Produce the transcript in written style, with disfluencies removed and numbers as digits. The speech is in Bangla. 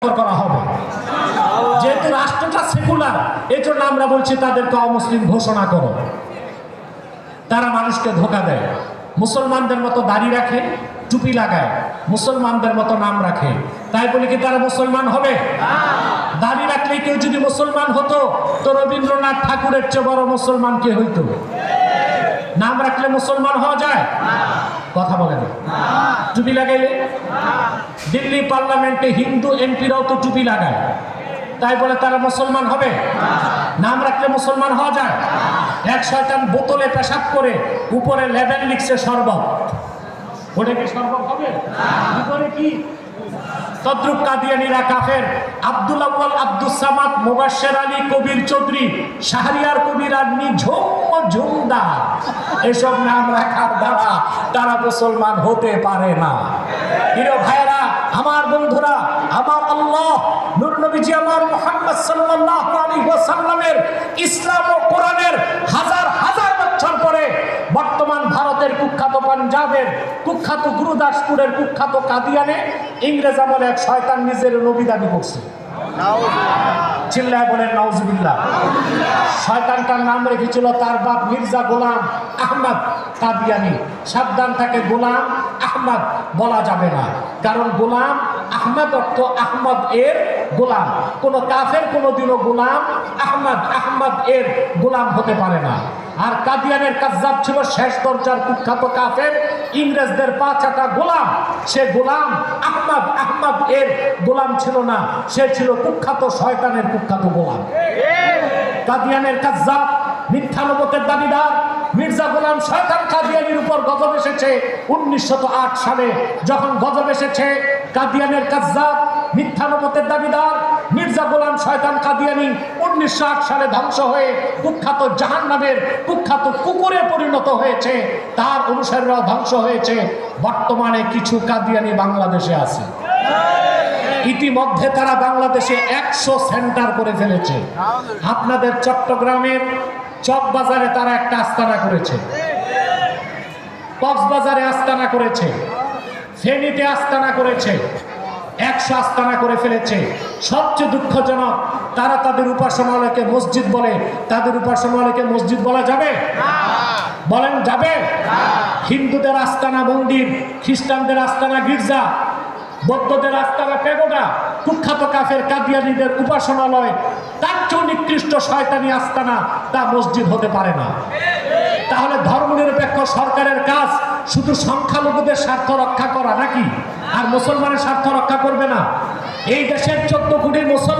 করা হবে। যেহেতু রাষ্ট্রটা সেকুলার, এই জন্য আমরা বলছি তাদেরকে অমুসলিম ঘোষণা করো। তারা মানুষকে ধোঁকা দেয়, মুসলমানদের মতো দাড়ি রাখে, টুপি লাগায়, মুসলমানদের মতো নাম রাখে, তাই বলে কি তারা মুসলমান হবে? দাড়ি রাখলে কেউ যদি মুসলমান হতো তো রবীন্দ্রনাথ ঠাকুরের চেয়ে বড় মুসলমান কে হইতো? নাম রাখলে মুসলমান হওয়া যায়? কথা বলে না। টুপি লাগাইলে দিল্লি পার্লামেন্টে হিন্দু এমপিরাও তো টুপি লাগায়, তাই বলে তারা মুসলমান হবে? নাম রাখলে মুসলমান হওয়া যায়? এক শয়তান বোতলে পেশাব করে উপরে লেবেল লিখছে শরবত, ওটা কি শরবত হবে? উপরে কি? তদ্রুপ কাদিয়ানীরা কাফের। আব্দুল আউয়াল, আব্দুস সামাদ, মুবাশশির আলী, কবির চৌধুরী, শাহরিয়ার কবির আদমি, ঝুমদা, এসব নাম রাখার দ্বারা তারা মুসলমান হতে পারে না। প্রিয় ভাইরা, আমার বন্ধুরা, আমার আল্লাহ নূর নবীজি আমার মুহাম্মদ সাল্লাল্লাহু আলাইহি ওয়াসাল্লামের ইসলাম ও কোরআনের হাজার হাজার বছর পরে বর্তমান ভারতের কুখ্যাত, পাঞ্জাবের কুখ্যাত, গুরুদাসপুরের কুখ্যাত কাদিয়ানে ইংরেজ আমলে এক শয়তান নিজের নবী দাবি করছে। চিল্লায় বলেন নাউজুবিল্লাহ। শয়তানটার নাম রেখেছিল তার বাপ মির্জা গোলাম আহমদ কাদিয়ানী। সাবধান থাকে, গোলাম আহমদ বলা যাবে না, কারণ গোলাম আহমদ অর্থ আহমদ এর গোলাম। কোন কাফের কোনদিনও গোলাম আহমদ এর গোলাম হতে পারে না। আর কাদিয়ানের কাজ্জাব ছিল শেষ দরজার কুখ্যাত কাফের, ইংরেজদের পাঁচাটা গোলাম। সে গোলাম আহমদ এর গোলাম ছিল না, সে ছিল কুখ্যাত শয়তানের কুখ্যাত গোলাম। কাদিয়ানের কাজ্জাব, মিথ্যা নবুয়তের দাবিদার মির্জা গোলাম শয়তান কাদিয়ানির উপর গজব এসেছে 1908 সালে। যখন গজব এসেছে, কাদিয়ানের কাজ্জাব, মিথ্যা নবুয়তের দাবিদার মির্জা গোলাম শয়তান কাদিয়ানি 1908 সালে ধ্বংস হয়ে কুখ্যাত জাহান্নামের কুখ্যাত কুকুরে পরিণত হয়েছে, তার অনুসারীরাও ধ্বংস হয়েছে। বর্তমানে কিছু কাদিয়ানি বাংলাদেশে আছে। ইতিমধ্যে তারা বাংলাদেশে 100 সেন্টার করে ফেলেছে। আপনাদের চট্টগ্রামের চকবাজারে তারা একটা আস্তানা করেছে, কক্সবাজারে আস্তানা করেছে, ফেনীতে আস্তানা করেছে, 100 আস্তানা করে ফেলেছে। সবচেয়ে দুঃখজনক, তারা তাদের উপাসনালয়কে মসজিদ বলে। তাদের উপাসনালয়কে মসজিদ বলা যাবে? বলেন যাবে? হিন্দুদের আস্তানা মন্দির, খ্রিস্টানদের আস্তানা গির্জা, বৌদ্ধদের আস্তানা পেগোডা, কুখ্যাত কাফের কাদিয়ানীদের উপাসনালয়, তার চেয়ে নিকৃষ্ট শয়তানি আস্তানা, তা মসজিদ হতে পারে না। তাহলে ধর্মনিরপেক্ষ সরকারের কাজ শুধু সংখ্যালঘুদের স্বার্থ রক্ষা করা নাকি? আর মুসলমানের স্বার্থ রক্ষা করবে না? এই দেশের 14 কোটি মুসলমান